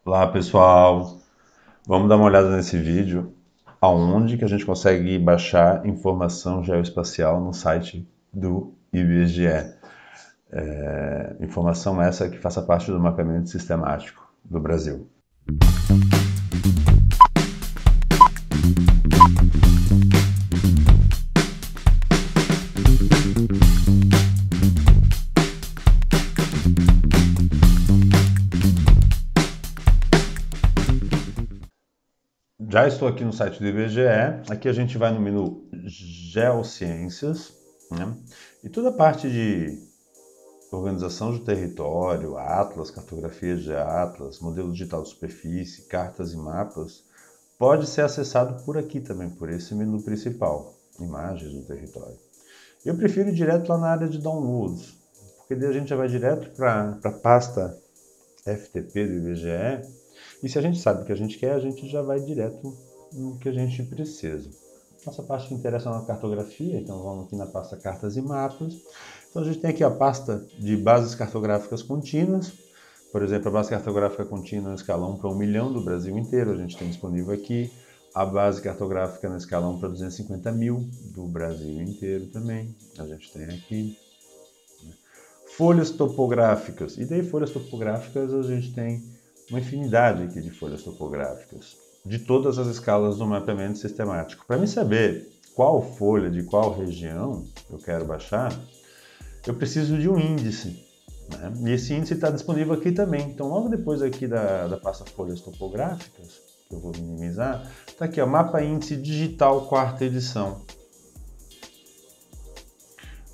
Olá pessoal, vamos dar uma olhada nesse vídeo, aonde que a gente consegue baixar informação geoespacial no site do IBGE. Informação essa que faça parte do mapeamento sistemático do Brasil. Já estou aqui no site do IBGE, aqui a gente vai no menu Geociências, né? E toda a parte de organização de território, atlas, cartografia de atlas, modelo digital de superfície, cartas e mapas, pode ser acessado por aqui também, por esse menu principal, imagens do território. Eu prefiro ir direto lá na área de downloads, porque daí a gente já vai direto para a pasta FTP do IBGE, e se a gente sabe o que a gente quer, a gente já vai direto no que a gente precisa. Nossa parte que interessa é na cartografia, então vamos aqui na pasta cartas e mapas. Então a gente tem aqui a pasta de bases cartográficas contínuas. Por exemplo, a base cartográfica contínua na escala 1 para 1 milhão do Brasil inteiro, a gente tem disponível aqui. A base cartográfica na escala 1 para 250 mil do Brasil inteiro também, a gente tem aqui. Folhas topográficas, e daí folhas topográficas a gente tem uma infinidade aqui de folhas topográficas, de todas as escalas do mapeamento sistemático. Para mim saber qual folha de qual região eu quero baixar, eu preciso de um índice, né? E esse índice está disponível aqui também. Então, logo depois aqui da pasta folhas topográficas, que eu vou minimizar, está aqui, ó, mapa índice digital quarta edição.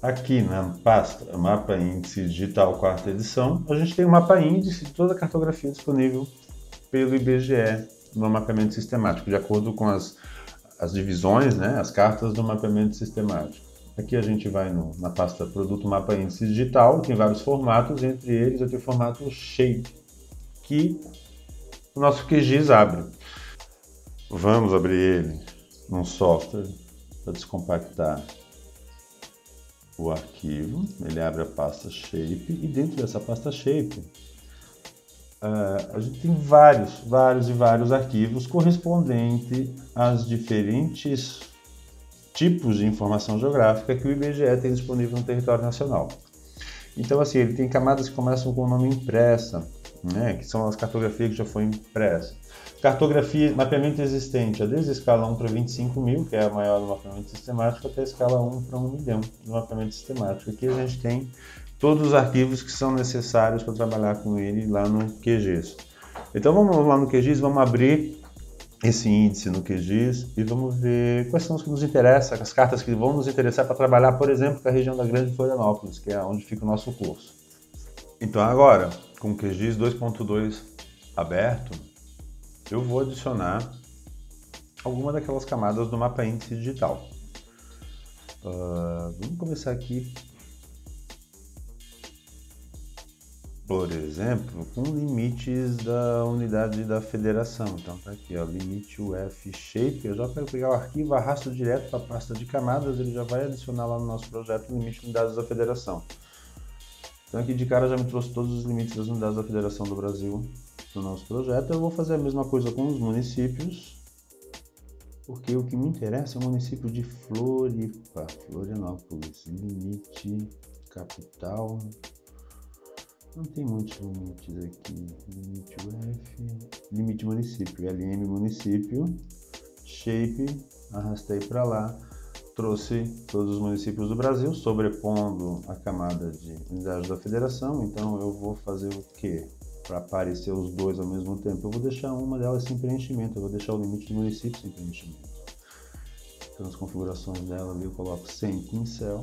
Aqui na pasta Mapa Índice Digital quarta edição, a gente tem o mapa índice de toda a cartografia disponível pelo IBGE no mapeamento sistemático, de acordo com as divisões, né, as cartas do mapeamento sistemático. Aqui a gente vai na pasta Produto Mapa Índice Digital, tem vários formatos, entre eles aqui o formato Shape, que o nosso QGIS abre. Vamos abrir ele num software para descompactar o arquivo, ele abre a pasta Shape, e dentro dessa pasta Shape a gente tem vários arquivos correspondentes aos diferentes tipos de informação geográfica que o IBGE tem disponível no território nacional. Então, assim, ele tem camadas que começam com o nome impressa, né, que são as cartografias que já foi impressa. Cartografia, mapeamento existente, desde a escala 1 para 25 mil, que é a maior do mapeamento sistemático, até a escala 1 para 1 milhão do mapeamento sistemático. Aqui a gente tem todos os arquivos que são necessários para trabalhar com ele lá no QGIS. Então vamos lá no QGIS, vamos abrir esse índice no QGIS e vamos ver quais são os que nos interessam, as cartas que vão nos interessar para trabalhar, por exemplo, com a região da Grande Florianópolis, que é onde fica o nosso curso. Então agora, com o QGIS 2.2 aberto, eu vou adicionar alguma daquelas camadas do mapa índice digital. Vamos começar aqui, por exemplo, com limites da unidade da federação. Então tá aqui, ó, limite UF Shape. Eu já quero pegar o arquivo, arrasto direto para a pasta de camadas, ele já vai adicionar lá no nosso projeto o limite de unidades da federação. Então aqui de cara já me trouxe todos os limites das unidades da federação do Brasil no nosso projeto. Eu vou fazer a mesma coisa com os municípios, porque o que me interessa é o município de Florianópolis, limite capital. Não tem muitos limites aqui. Limite UF, limite município, LM município, Shape, arrastei para lá, trouxe todos os municípios do Brasil, sobrepondo a camada de unidade da federação. Então eu vou fazer o quê? Para aparecer os dois ao mesmo tempo, eu vou deixar uma delas sem preenchimento, eu vou deixar o limite do município sem preenchimento. Então as configurações dela ali eu coloco sem pincel.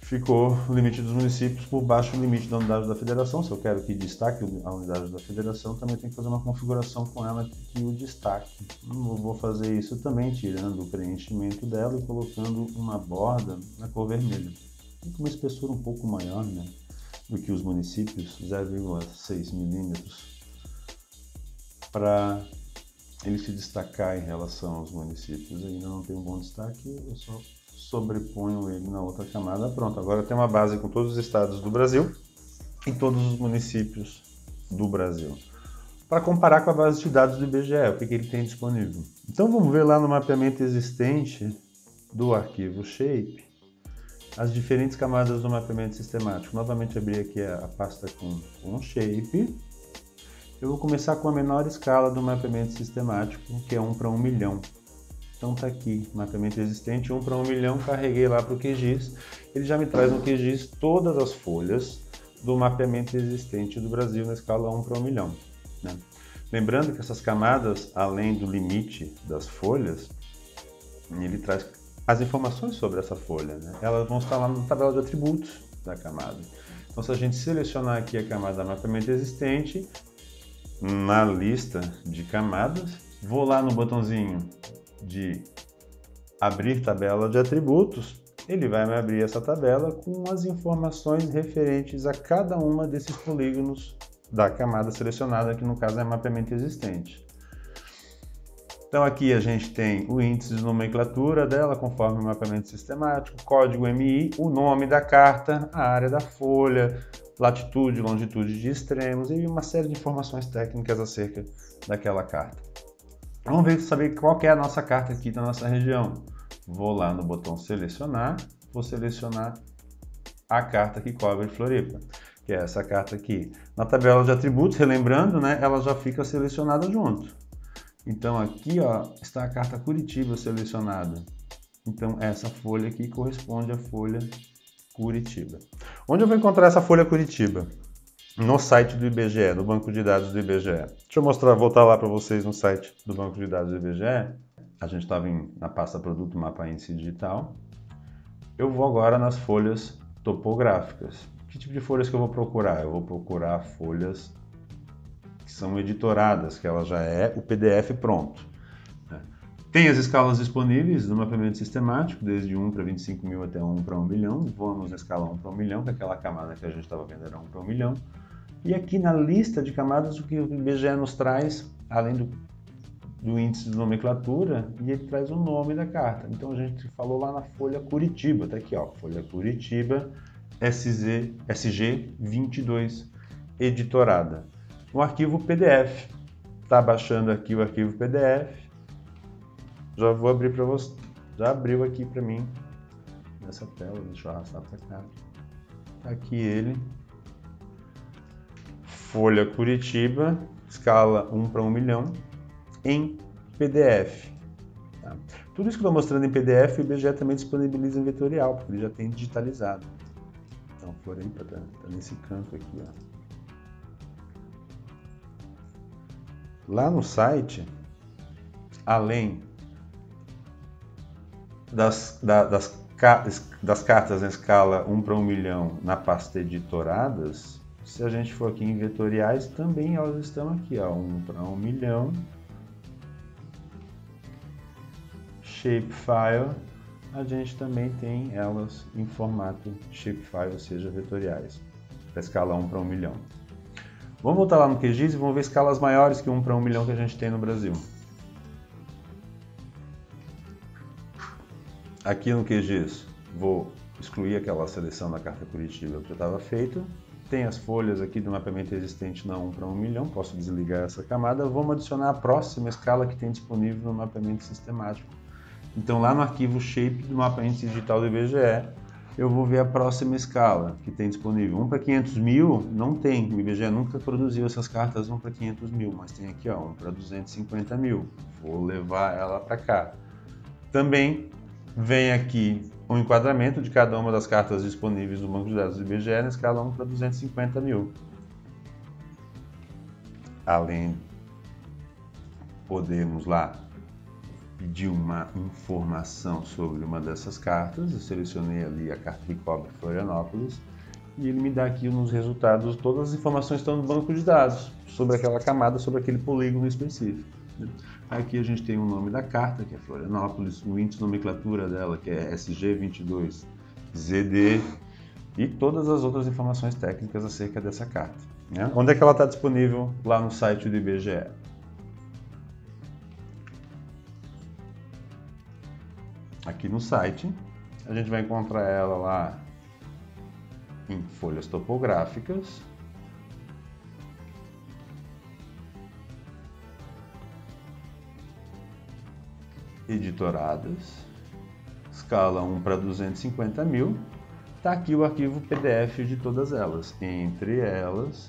Ficou o limite dos municípios por baixo do limite da unidade da federação. Se eu quero que destaque a unidade da federação, também tem que fazer uma configuração com ela que o destaque. Eu vou fazer isso também tirando o preenchimento dela e colocando uma borda na cor vermelha. Tem uma espessura um pouco maior, né, do que os municípios, 0,6 milímetros, para ele se destacar em relação aos municípios. Ainda não tem um bom destaque, eu só sobreponho ele na outra camada. Pronto, agora tem uma base com todos os estados do Brasil e todos os municípios do Brasil. para comparar com a base de dados do IBGE, o que ele tem disponível. Então vamos ver lá no mapeamento existente do arquivo Shape as diferentes camadas do mapeamento sistemático. Novamente abri aqui a pasta com Shape. Eu vou começar com a menor escala do mapeamento sistemático, que é 1 para 1 milhão. Então tá aqui, mapeamento existente, 1 para 1 milhão, carreguei lá para o QGIS. Ele já me traz no QGIS todas as folhas do mapeamento existente do Brasil na escala 1 para 1 milhão. Né? Lembrando que essas camadas, além do limite das folhas, ele traz as informações sobre essa folha. Né? Elas vão estar lá na tabela de atributos da camada. Então se a gente selecionar aqui a camada mapeamento existente, na lista de camadas, vou lá no botãozinho de abrir tabela de atributos, ele vai me abrir essa tabela com as informações referentes a cada uma desses polígonos da camada selecionada, que no caso é mapeamento existente. Então aqui a gente tem o índice de nomenclatura dela, conforme o mapeamento sistemático, código MI, o nome da carta, a área da folha, latitude, longitude de extremos e uma série de informações técnicas acerca daquela carta. Vamos saber qual que é a nossa carta aqui da nossa região. Vou lá no botão selecionar, vou selecionar a carta que cobre Floripa, que é essa carta aqui. Na tabela de atributos, relembrando, né, ela já fica selecionada junto. Então aqui ó, está a carta Curitiba selecionada. Então essa folha aqui corresponde à folha Curitiba. Onde eu vou encontrar essa folha Curitiba? No site do IBGE, no banco de dados do IBGE. Deixa eu voltar lá para vocês no site do banco de dados do IBGE. A gente estava na pasta Produto Mapa Índice Digital. Eu vou agora nas folhas topográficas. Que tipo de folhas que eu vou procurar? Eu vou procurar folhas que são editoradas, que ela já é o PDF pronto. Tem as escalas disponíveis no mapeamento sistemático, desde 1 para 25 mil até 1 para 1 milhão. Vamos na escala 1 para 1 milhão, que é aquela camada que a gente estava vendo era 1 para 1 milhão. E aqui na lista de camadas, o que o IBGE nos traz, além do índice de nomenclatura, e ele traz o nome da carta. Então a gente falou lá na folha Curitiba, tá aqui ó, folha Curitiba SG22 editorada. O arquivo PDF, tá baixando aqui o arquivo PDF. Já vou abrir para você. Já abriu aqui para mim nessa tela. Deixa eu arrastar para cá. Tá aqui ele. Folha Curitiba, escala 1 para 1 milhão, em PDF. Tá? Tudo isso que eu estou mostrando em PDF, o IBGE também disponibiliza em vetorial, porque ele já tem digitalizado. Então, Floripa tá nesse canto aqui. Ó. Lá no site, além das cartas em escala 1 para 1 milhão na pasta editoradas, se a gente for aqui em vetoriais, também elas estão aqui, ó, 1 para 1 milhão, shapefile, a gente também tem elas em formato shapefile, ou seja, vetoriais, para escala 1 para 1 milhão. Vamos voltar lá no QGIS e vamos ver escalas maiores que 1 para 1 milhão que a gente tem no Brasil. Aqui no QGIS, vou excluir aquela seleção da carta Curitiba que já estava feita. Tem as folhas aqui do mapeamento existente na 1 para 1 milhão, posso desligar essa camada. Vamos adicionar a próxima escala que tem disponível no mapeamento sistemático. Então lá no arquivo Shape do mapa índice digital do IBGE, eu vou ver a próxima escala que tem disponível. 1 para 500 mil não tem, o IBGE nunca produziu essas cartas 1 para 500 mil, mas tem aqui ó, 1 para 250 mil. Vou levar ela para cá. Também vem aqui o enquadramento de cada uma das cartas disponíveis no banco de dados do IBGE na escala 1 para 250 mil. Além, podemos lá pedir uma informação sobre uma dessas cartas. Eu selecionei ali a carta que cobre Florianópolis e ele me dá aqui nos resultados todas as informações que estão no banco de dados sobre aquela camada, sobre aquele polígono específico. Aqui a gente tem o nome da carta, que é Florianópolis, o índice de nomenclatura dela, que é SG22ZD, e todas as outras informações técnicas acerca dessa carta. Né? Onde é que ela está disponível? Lá no site do IBGE. Aqui no site, a gente vai encontrar ela lá em folhas topográficas. editoradas, escala 1 para 250 mil. Está aqui o arquivo PDF de todas elas. Entre elas,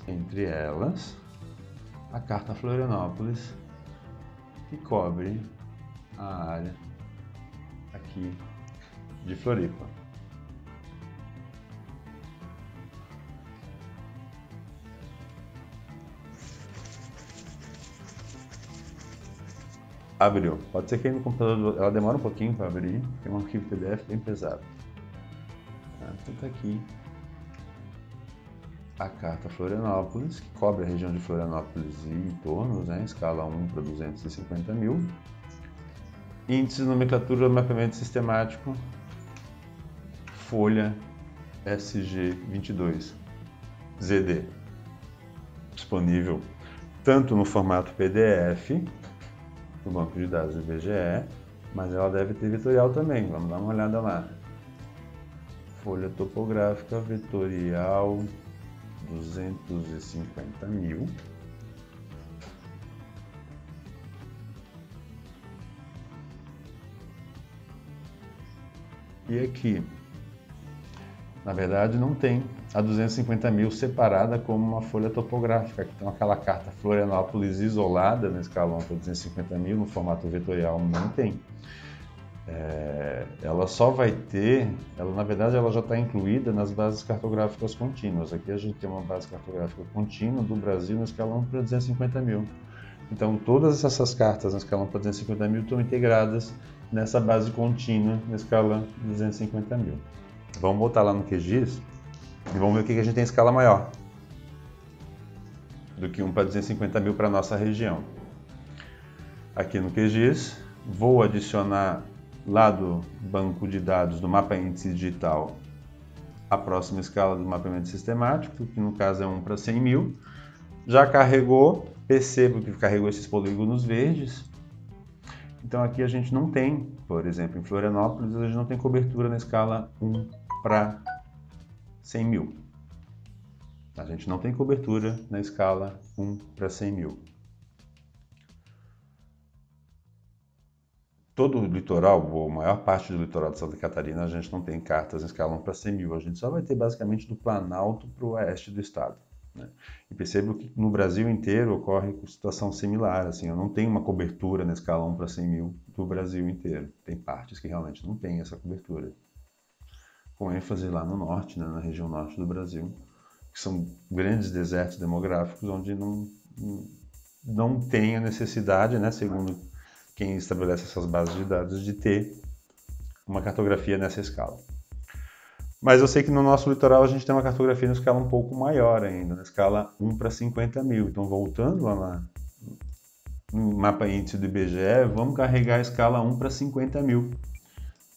a carta Florianópolis, que cobre a área aqui de Floripa. Abriu. Pode ser que aí no computador ela demora um pouquinho para abrir, porque é um arquivo PDF bem pesado. Então está aqui a carta Florianópolis, que cobre a região de Florianópolis e entornos, né? Escala 1 para 250 mil. Índice de nomenclatura do mapeamento sistemático, folha SG22 ZD, disponível tanto no formato PDF, no banco de dados do IBGE, mas ela deve ter vetorial também. Vamos dar uma olhada lá. Folha topográfica vetorial 250 mil. E aqui, na verdade, não tem a 250 mil separada como uma folha topográfica. Então, aquela carta Florianópolis isolada na escala 1 para 250 mil, no formato vetorial, não tem. Ela só vai ter, na verdade, ela já está incluída nas bases cartográficas contínuas. Aqui a gente tem uma base cartográfica contínua do Brasil na escala 1 para 250 mil. Então, todas essas cartas na escala 1 para 250 mil estão integradas nessa base contínua na escala 250 mil. Vamos voltar lá no QGIS e vamos ver o que a gente tem em escala maior do que 1 para 250 mil para a nossa região. Aqui no QGIS, vou adicionar lá do banco de dados do mapa índice digital a próxima escala do mapeamento sistemático, que no caso é 1 para 100 mil. Já carregou, percebo que carregou esses polígonos verdes. Então aqui a gente não tem, por exemplo, em Florianópolis, a gente não tem cobertura na escala 1 para 100 mil. A gente não tem cobertura na escala 1 para 100 mil. Todo o litoral, ou a maior parte do litoral de Santa Catarina, a gente não tem cartas em escala 1 para 100 mil. A gente só vai ter basicamente do Planalto para o oeste do estado, né? E percebo que no Brasil inteiro ocorre situação similar. Assim, eu não tenho uma cobertura na escala 1 para 100 mil do Brasil inteiro. Tem partes que realmente não tem essa cobertura. Com ênfase lá no norte, né, na região norte do Brasil, que são grandes desertos demográficos onde não tem a necessidade, né, segundo quem estabelece essas bases de dados, de ter uma cartografia nessa escala. Mas eu sei que no nosso litoral a gente tem uma cartografia na escala um pouco maior ainda, na escala 1 para 50 mil. Então, voltando lá no mapa índice do IBGE, vamos carregar a escala 1 para 50 mil.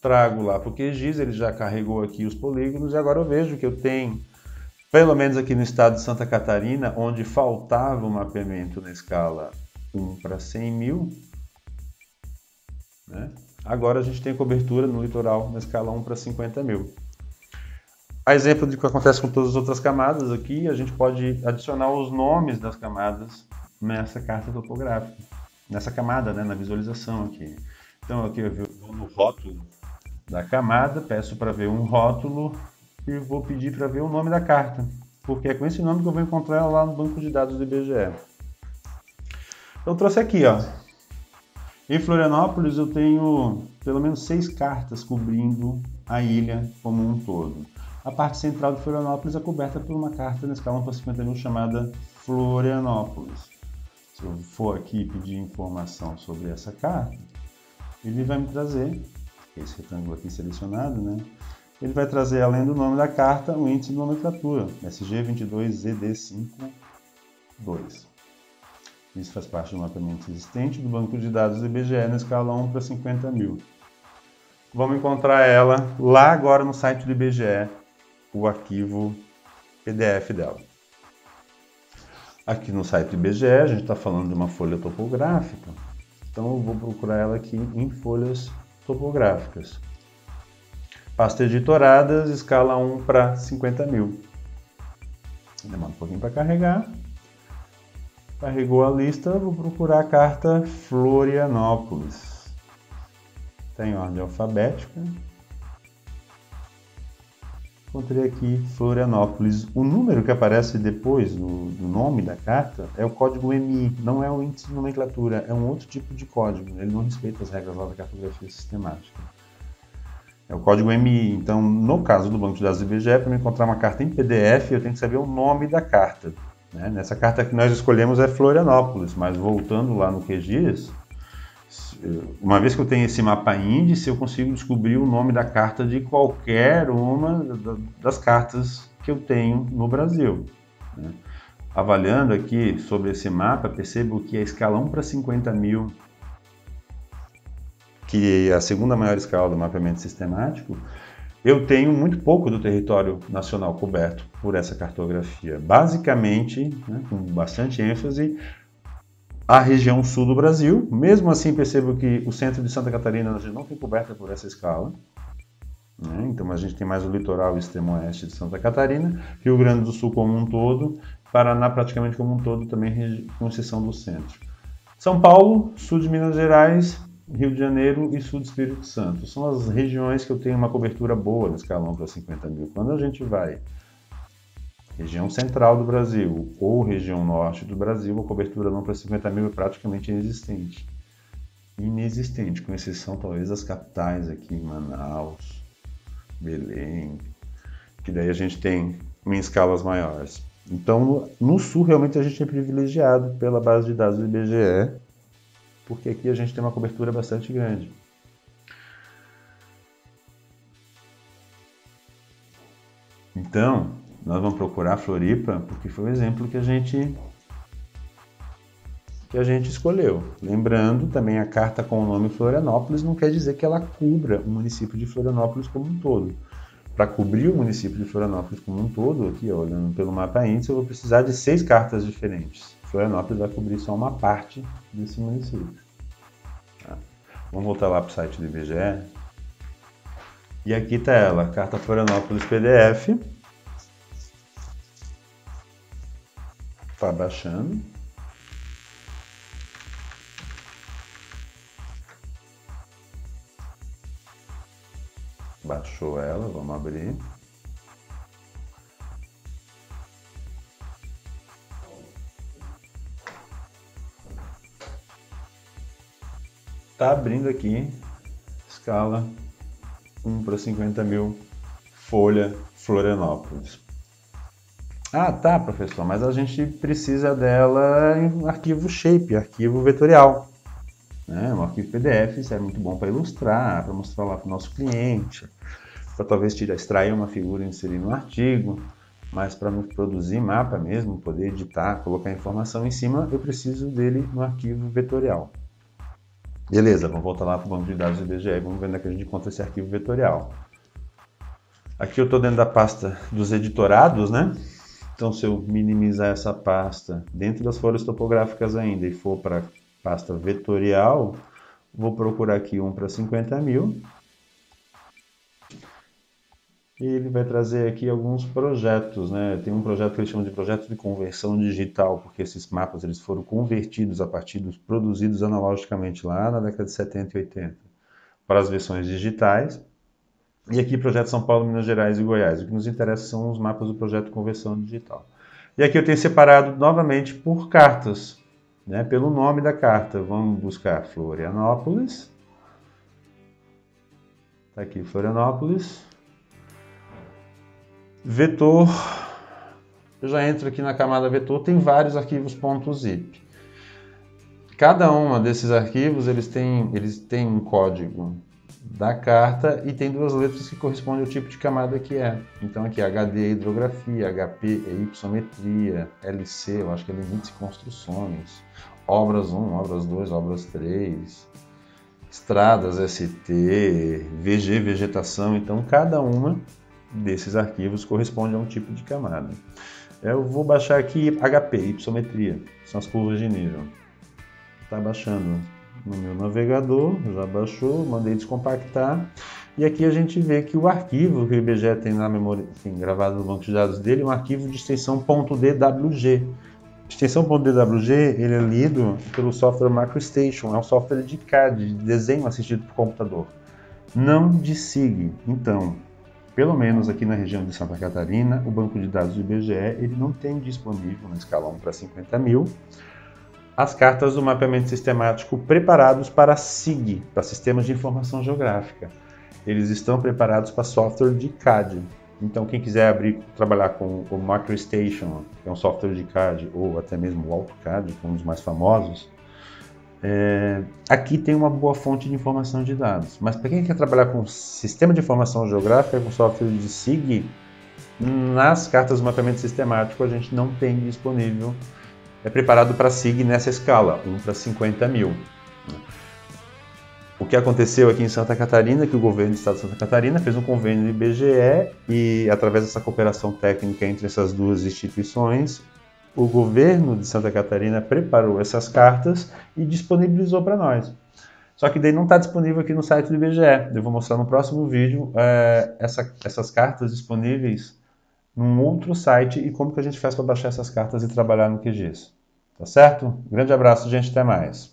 Trago lá para o QGIS, ele já carregou aqui os polígonos, e agora eu vejo que eu tenho, pelo menos aqui no estado de Santa Catarina, onde faltava o mapeamento na escala 1 para 100 mil, né? Agora a gente tem cobertura no litoral na escala 1 para 50 mil. A exemplo de que acontece com todas as outras camadas aqui, a gente pode adicionar os nomes das camadas nessa carta topográfica, nessa camada, né, na visualização aqui. Então aqui eu vou no rótulo da camada, peço para ver um rótulo e vou pedir para ver o nome da carta, porque é com esse nome que eu vou encontrar ela lá no banco de dados do IBGE. Então trouxe aqui, ó. Em Florianópolis eu tenho pelo menos 6 cartas cobrindo a ilha como um todo. A parte central de Florianópolis é coberta por uma carta na escala 1 para 50 mil chamada Florianópolis. Se eu for aqui pedir informação sobre essa carta, ele vai me trazer, esse retângulo aqui selecionado, né? Ele vai trazer, além do nome da carta, o índice de nomenclatura, SG22ZD52. Isso faz parte do mapeamento existente do banco de dados do IBGE na escala 1 para 50 mil. Vamos encontrar ela lá agora no site do IBGE, o arquivo PDF dela. Aqui no site do IBGE, a gente está falando de uma folha topográfica, então eu vou procurar ela aqui em folhas topográficas. Pasta editoradas, escala 1 para 50 mil. Demora um pouquinho para carregar. Carregou a lista, vou procurar a carta Florianópolis. está em ordem alfabética. Encontrei aqui Florianópolis. O número que aparece depois do nome da carta é o código MI, não é o índice de nomenclatura, é um outro tipo de código. Ele não respeita as regras lá da cartografia sistemática. É o código MI. Então, no caso do banco de dados do IBGE, para eu encontrar uma carta em PDF, eu tenho que saber o nome da carta. Né? Nessa carta que nós escolhemos é Florianópolis, mas voltando lá no QGIS, uma vez que eu tenho esse mapa índice, eu consigo descobrir o nome da carta de qualquer uma das cartas que eu tenho no Brasil. Né? Avaliando aqui sobre esse mapa, percebo que a escala 1 para 50 mil, que é a segunda maior escala do mapeamento sistemático, eu tenho muito pouco do território nacional coberto por essa cartografia. Basicamente, né, com bastante ênfase, a região sul do Brasil. Mesmo assim, percebo que o centro de Santa Catarina a gente não tem coberta por essa escala. Né? Então, a gente tem mais o litoral e o extremo oeste de Santa Catarina, Rio Grande do Sul como um todo, Paraná praticamente como um todo, também com exceção do centro. São Paulo, sul de Minas Gerais, Rio de Janeiro e sul do Espírito Santo. São as regiões que eu tenho uma cobertura boa no escalão para 50 mil. Quando a gente vai região central do Brasil ou região norte do Brasil, a cobertura não para 50 mil é praticamente inexistente. Inexistente, com exceção talvez das capitais aqui, Manaus, Belém, que daí a gente tem em escalas maiores. Então, no sul, realmente a gente é privilegiado pela base de dados do IBGE, porque aqui a gente tem uma cobertura bastante grande. Então, nós vamos procurar Floripa, porque foi o exemplo que a gente escolheu. Lembrando, também a carta com o nome Florianópolis não quer dizer que ela cubra o município de Florianópolis como um todo. Para cobrir o município de Florianópolis como um todo, aqui ó, olhando pelo mapa índice, eu vou precisar de 6 cartas diferentes. Florianópolis vai cobrir só uma parte desse município. Tá. Vamos voltar lá para o site do IBGE. E aqui está ela, carta Florianópolis PDF. Está baixando. Baixou ela, vamos abrir. Está abrindo aqui, escala 1 para 50 mil, folha Florianópolis. Ah, tá, professor, mas a gente precisa dela em arquivo shape, arquivo vetorial. Né? Um arquivo PDF, isso é muito bom para ilustrar, para mostrar lá para o nosso cliente, para talvez extrair uma figura e inserir no artigo, mas para produzir mapa mesmo, poder editar, colocar informação em cima, eu preciso dele no arquivo vetorial. Beleza, vamos voltar lá para o banco de dados do IBGE e vamos ver onde é que a gente encontra esse arquivo vetorial. Aqui eu estou dentro da pasta dos editorados, né? Então, se eu minimizar essa pasta dentro das folhas topográficas ainda e for para a pasta vetorial, vou procurar aqui 1 para 50 mil. E ele vai trazer aqui alguns projetos, né? Tem um projeto que eles chamam de projeto de conversão digital, porque esses mapas eles foram convertidos a partir dos produzidos analogicamente lá na década de 70 e 80 para as versões digitais. E aqui projeto São Paulo, Minas Gerais e Goiás. O que nos interessa são os mapas do projeto Conversão Digital. E aqui eu tenho separado novamente por cartas, né? Pelo nome da carta. Vamos buscar Florianópolis. Está aqui Florianópolis. Vetor. Eu já entro aqui na camada vetor, tem vários arquivos .zip. Cada uma desses arquivos eles têm um código da carta e tem 2 letras que correspondem ao tipo de camada que é. Então aqui HD é hidrografia, HP é hipossometria, LC, eu acho que é limites e construções, obras 1, obras 2, obras 3, estradas ST, VG, vegetação. Então cada uma desses arquivos corresponde a um tipo de camada. Eu vou baixar aqui HP, hipossometria, são as curvas de nível. Está baixando no meu navegador, já baixou, mandei descompactar. E aqui a gente vê que o arquivo que o IBGE tem na memória, enfim, gravado no banco de dados dele, é um arquivo de extensão .dwg. Extensão .dwg, ele é lido pelo software MacroStation, é um software de CAD, de desenho assistido por computador. não de SIG. Então, pelo menos aqui na região de Santa Catarina, o banco de dados do IBGE ele não tem disponível na escala 1 para 50 mil as cartas do mapeamento sistemático preparados para SIG, para Sistemas de Informação Geográfica. Eles estão preparados para software de CAD. Então, quem quiser trabalhar com o MicroStation, que é um software de CAD, ou até mesmo o AutoCAD, que é um dos mais famosos, aqui tem uma boa fonte de informação de dados. Mas para quem quer trabalhar com sistema de informação geográfica, com software de SIG, nas cartas do mapeamento sistemático a gente não tem disponível, preparado para SIG nessa escala, 1 para 50 mil. O que aconteceu aqui em Santa Catarina é que o governo do estado de Santa Catarina fez um convênio do IBGE e, através dessa cooperação técnica entre essas duas instituições, o governo de Santa Catarina preparou essas cartas e disponibilizou para nós. Só que daí não está disponível aqui no site do IBGE. Eu vou mostrar no próximo vídeo essas cartas disponíveis num outro site e como que a gente faz para baixar essas cartas e trabalhar no QGIS. Tá certo? Um grande abraço, gente. Até mais.